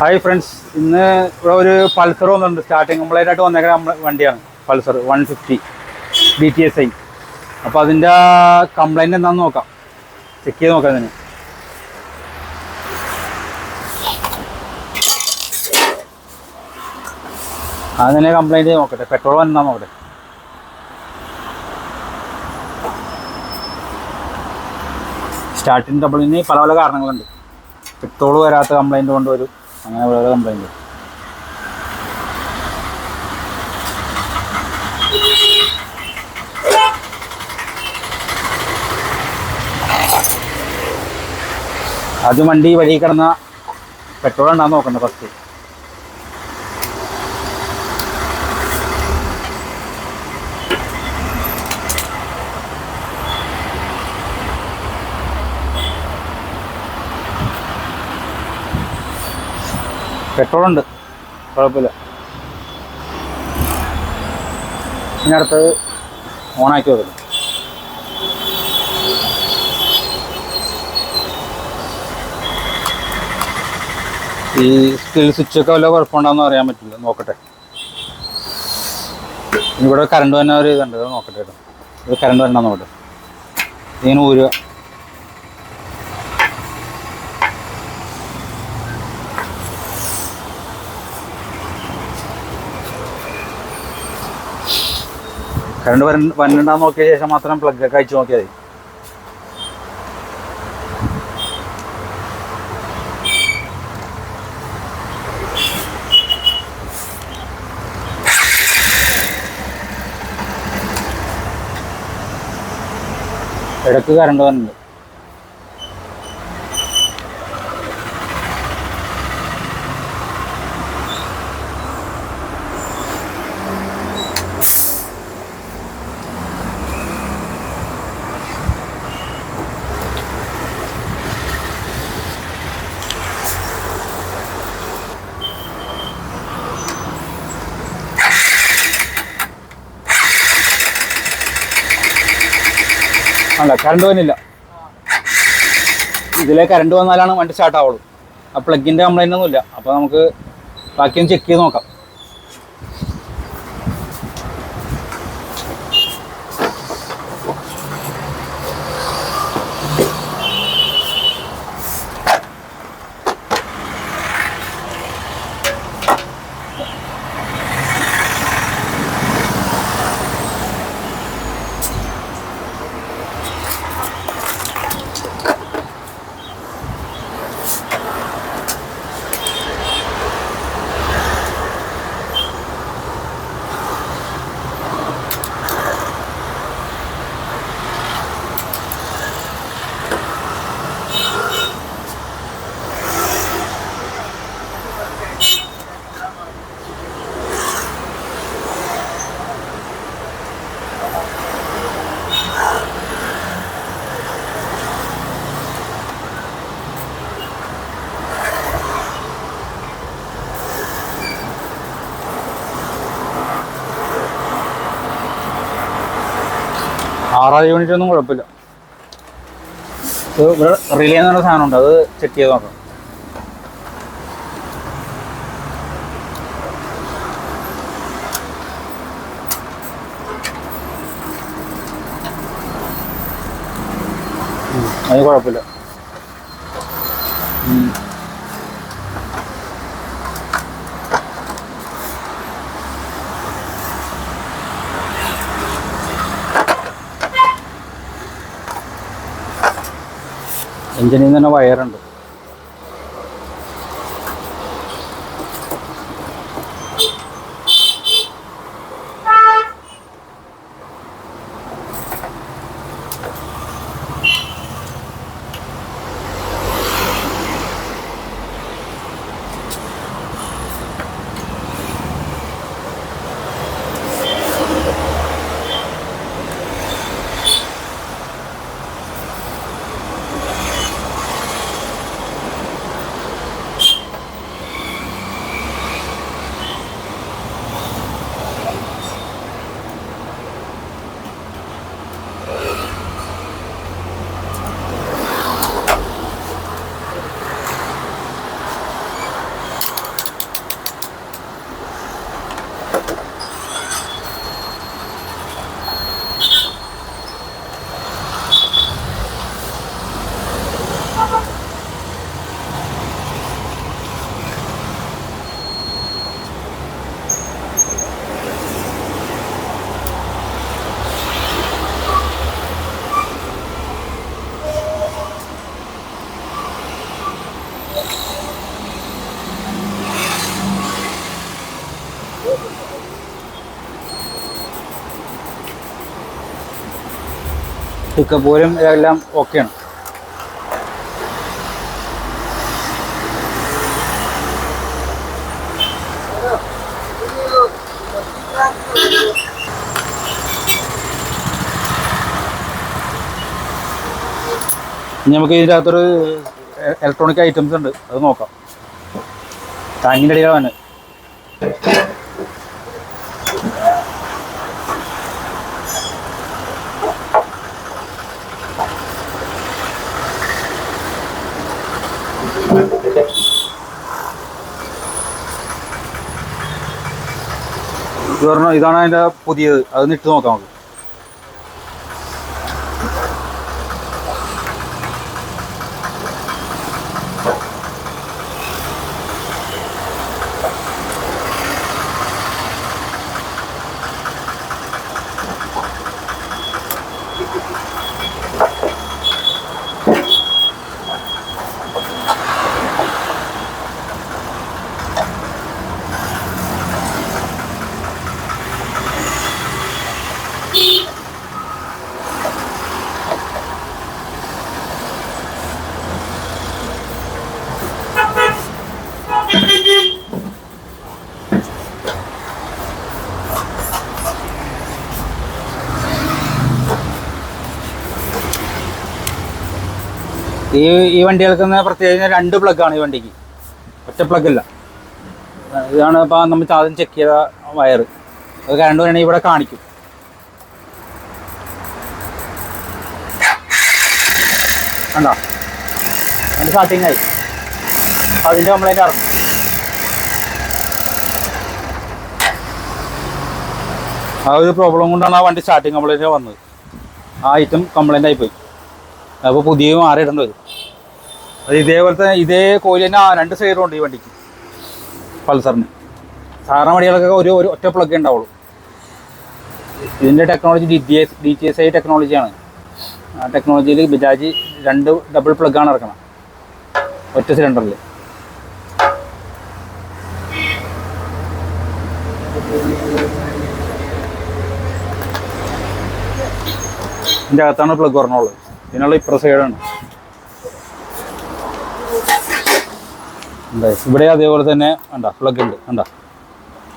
Hi friends, ഇന്ന് ഇവിടെ ഒരു പൾസർ വന്നിട്ടുണ്ട്. സ്റ്റാർട്ടിങ് കംപ്ലൈൻ്റ് ആയിട്ട് വന്നേക്കുന്ന വണ്ടിയാണ് പൾസർ 150 DTSI. അപ്പോൾ അതിൻ്റെ കംപ്ലൈൻറ്റ് എന്താണെന്ന് നോക്കാം, ചെക്ക് ചെയ്ത് നോക്കാം. ഇതിന് അതിനെ കംപ്ലൈൻറ്റ് നോക്കട്ടെ, പെട്രോൾ വന്നാ നോക്കട്ടെ. സ്റ്റാർട്ടിങ് ട്രബിളിന് പല പല കാരണങ്ങളുണ്ട്. പെട്രോൾ വരാത്ത കംപ്ലൈൻറ്റ് കൊണ്ടുവരും, അങ്ങനെ വേറെ കംപ്ലൈൻറ്റ്. ആദ്യം വണ്ടി വഴി കിടന്ന പെട്രോൾ ഉണ്ടാകുന്ന നോക്കണ്ട ഫസ്റ്റ്. പെട്രോളുണ്ട്, കുഴപ്പമില്ല. ഇനി അടുത്തത് ഓണാക്കി നോക്കണം. ഈ സ്കിൽ സ്വിച്ചൊക്കെ വല്ല കുഴപ്പമുണ്ടാകുന്ന അറിയാൻ പറ്റില്ല, നോക്കട്ടെ. ഇവിടെ കറണ്ട് തന്നെ ഒരു ഇതുണ്ട്, അത് നോക്കട്ടെ കേട്ടോ. ഇത് കറണ്ട് വരണ്ട നോക്കട്ടെ. ഇങ്ങനെ ഊരുക. കറണ്ട് വരണ്ടാന്ന് നോക്കിയ ശേഷം മാത്രം പ്ലഗൊക്കെ അയച്ചു നോക്കിയാൽ മതി. ഇടയ്ക്ക് കറണ്ട് വന്നിട്ടുണ്ട്. അല്ല, കറണ്ട് വന്നില്ല. ഇതിലെ കറണ്ട് വന്നാലാണ് വണ്ടി സ്റ്റാർട്ട് ആവുള്ളൂ. ആ പ്ലഗിൻ്റെ കംപ്ലൈൻ്റ് ഒന്നുമില്ല. അപ്പോൾ നമുക്ക് ബാക്കിയൊന്ന് ചെക്ക് ചെയ്ത് നോക്കാം. ആറാം യൂണിറ്റ് ഒന്നും കുഴപ്പമില്ല. ഇവിടെ റിലേ എന്ന് പറഞ്ഞ സാധനമുണ്ട്, അത് ചെക്ക് ചെയ്ത് നോക്കാം. അത് കുഴപ്പമില്ല. എഞ്ചിനിൽ തന്നെ വയറുണ്ട്. പിക്കപ്പ് പോലും എല്ലാം ഓക്കെയാണ്. ഇനി നമുക്ക് ഇതിൻ്റെ അകത്തൊരു ഇലക്ട്രോണിക് ഐറ്റംസ് ഉണ്ട്, അത് നോക്കാം. ടാങ്കിൻ്റെ അടിയിലാണ്. ഇതാണ് അതിൻ്റെ പുതിയത്, അതൊന്ന് ഇട്ട് നോക്കാം നമുക്ക്. ഈ വണ്ടികൾക്ക് പ്രത്യേകിച്ച് 2 പ്ലഗാണ് ഈ വണ്ടിക്ക്, ഒറ്റ പ്ലഗല്ല. ഇതാണ് ഇപ്പോൾ നമ്മൾ ആദ്യം ചെക്ക് ചെയ്ത വയർ. അത് കറണ്ട് വേണമെങ്കിൽ ഇവിടെ കാണിക്കും. കണ്ടോ, അതിൻ്റെ സ്റ്റാർട്ടിങ് ആയി. അതിൻ്റെ കംപ്ലൈൻറ്റ് അറിഞ്ഞു. ആ ഒരു പ്രോബ്ലം കൊണ്ടാണ് ആ വണ്ടി സ്റ്റാർട്ടിങ് കംപ്ലൈൻറ്റ് വന്നത്. ആ ഐറ്റം കംപ്ലൈൻ്റ് ആയിപ്പോയി. അപ്പോൾ പുതിയ മാറിയിടേണ്ടി വരും. അത് ഇതേപോലത്തെ ഇതേ കോയിൽ തന്നെ 2 സൈഡും ഉണ്ട് ഈ വണ്ടിക്ക്, പൾസറിന്. സാധാരണ വണ്ടികളൊക്കെ ഒരു ഒറ്റ പ്ലഗ് ഉണ്ടാവുള്ളൂ. ഇതിൻ്റെ ടെക്നോളജി DTSI ടെക്നോളജിയാണ്. ആ ടെക്നോളജിയിൽ ബജാജ് 2 ഡബിൾ പ്ലഗാണ് ഇറക്കണം ഒറ്റ സിലിണ്ടറിൽ. ഇതിൻ്റെ അകത്താണ് പ്ലഗ് പറഞ്ഞുള്ളത്. ഇതിനുള്ള ഇപ്പുറ സൈഡാണ്. എന്താ ഇവിടെ അതേപോലെ തന്നെ കണ്ട പ്ലഗ് ഉണ്ട്. കണ്ട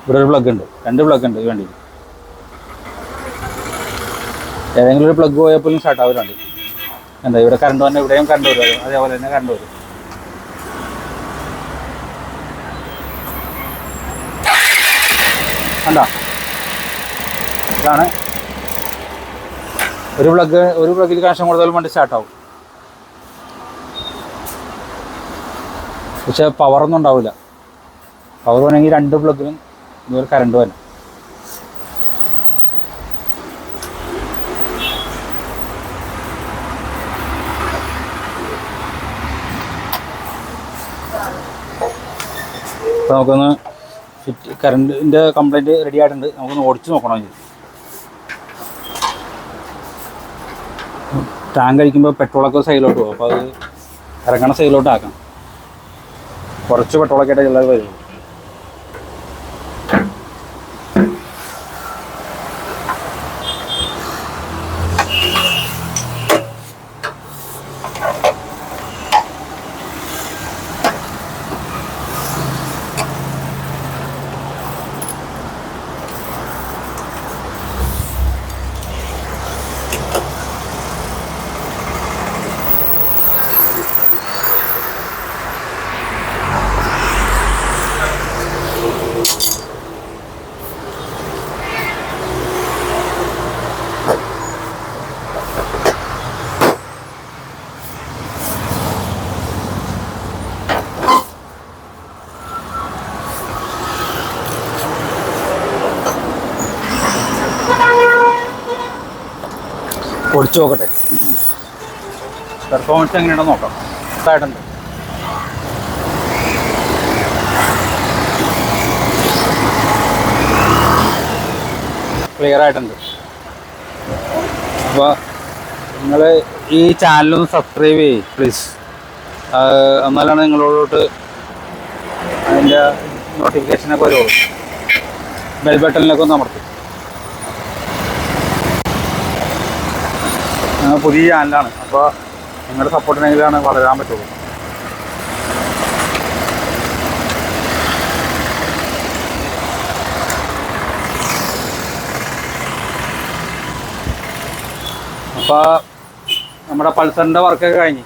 ഇവിടെ ഒരു പ്ലഗ് ഉണ്ട്, 2 പ്ലഗ് ഉണ്ട് ഈ വണ്ടിയിൽ. ഏതെങ്കിലും ഒരു പ്ലഗ് പോയപ്പോഴും സ്റ്റാർട്ട് ആവില്ലുണ്ട്. എന്താ ഇവിടെ കറണ്ട് തന്നെ, ഇവിടെയും കറണ്ട് വരും, അതേപോലെ തന്നെ കറണ്ട് വരും. കണ്ട ഇതാണ് ഒരു പ്ലഗിൽ കണക്ഷൻ കൊടുത്താലും വണ്ടി സ്റ്റാർട്ടാവും. പക്ഷെ പവറൊന്നും ഉണ്ടാവില്ല. പവർ വേണമെങ്കിൽ 2 പ്ലഗിലും ഇതുപോലെ കറണ്ട് വരും. അപ്പോൾ നമുക്കൊന്ന് കറണ്ടിൻ്റെ കംപ്ലൈൻറ്റ് റെഡി ആയിട്ടുണ്ട്. നമുക്കൊന്ന് ഓടിച്ച് നോക്കണമെങ്കിൽ. ടാങ്ക് കഴിക്കുമ്പോൾ പെട്രോളൊക്കെ സൈഡിലോട്ട് പോകും. അപ്പോൾ അത് ഇറങ്ങണ സൈഡിലോട്ട് ആക്കണം. കുറച്ച് പെട്രോളൊക്കെ ആയിട്ട് എല്ലാവരും വരുള്ളൂ. ഓടിച്ചു നോക്കട്ടെ, പെർഫോമൻസ് എങ്ങനെയാണെന്ന് നോക്കാം. ഇതായിട്ടുണ്ട്. ക്ലിയർ ആയിട്ടുണ്ട്. അപ്പോൾ നിങ്ങൾ ഈ ചാനലൊന്ന് സബ്സ്ക്രൈബ് ചെയ്യ് പ്ലീസ്. എന്നാലാണ് നിങ്ങളോട്ട് അതിൻ്റെ നോട്ടിഫിക്കേഷനൊക്കെ വരുള്ളൂ. ബെൽ ബട്ടണിലൊക്കെ ഒന്ന് അമർത്തും. പുതിയ ചാനലാണ്. അപ്പോൾ നിങ്ങളുടെ സപ്പോർട്ടിനെങ്കിലാണ് വളരാൻ പറ്റുള്ളൂ. അപ്പോൾ നമ്മുടെ പൾസറിൻ്റെ വർക്കൊക്കെ കഴിഞ്ഞ്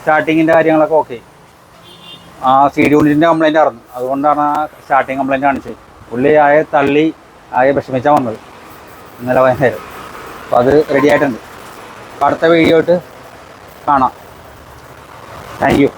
സ്റ്റാർട്ടിങ്ങിൻ്റെ കാര്യങ്ങളൊക്കെ ഓക്കെ. ആ CD യൂണിറ്റിൻ്റെ കംപ്ലൈൻറ്റ് ആയിരുന്നു, അതുകൊണ്ടാണ് ആ സ്റ്റാർട്ടിങ് കംപ്ലൈൻറ്റ് കാണിച്ചത്. പുള്ളി ആകെ തള്ളി ആകെ വിഷമിച്ചാൽ വന്നത് ഇന്നലെ വൈകുന്നേരം. അപ്പോൾ അത് റെഡി ആയിട്ടുണ്ട്. അപ്പോൾ അടുത്ത വീഡിയോ ആയിട്ട് കാണാം. Thank you.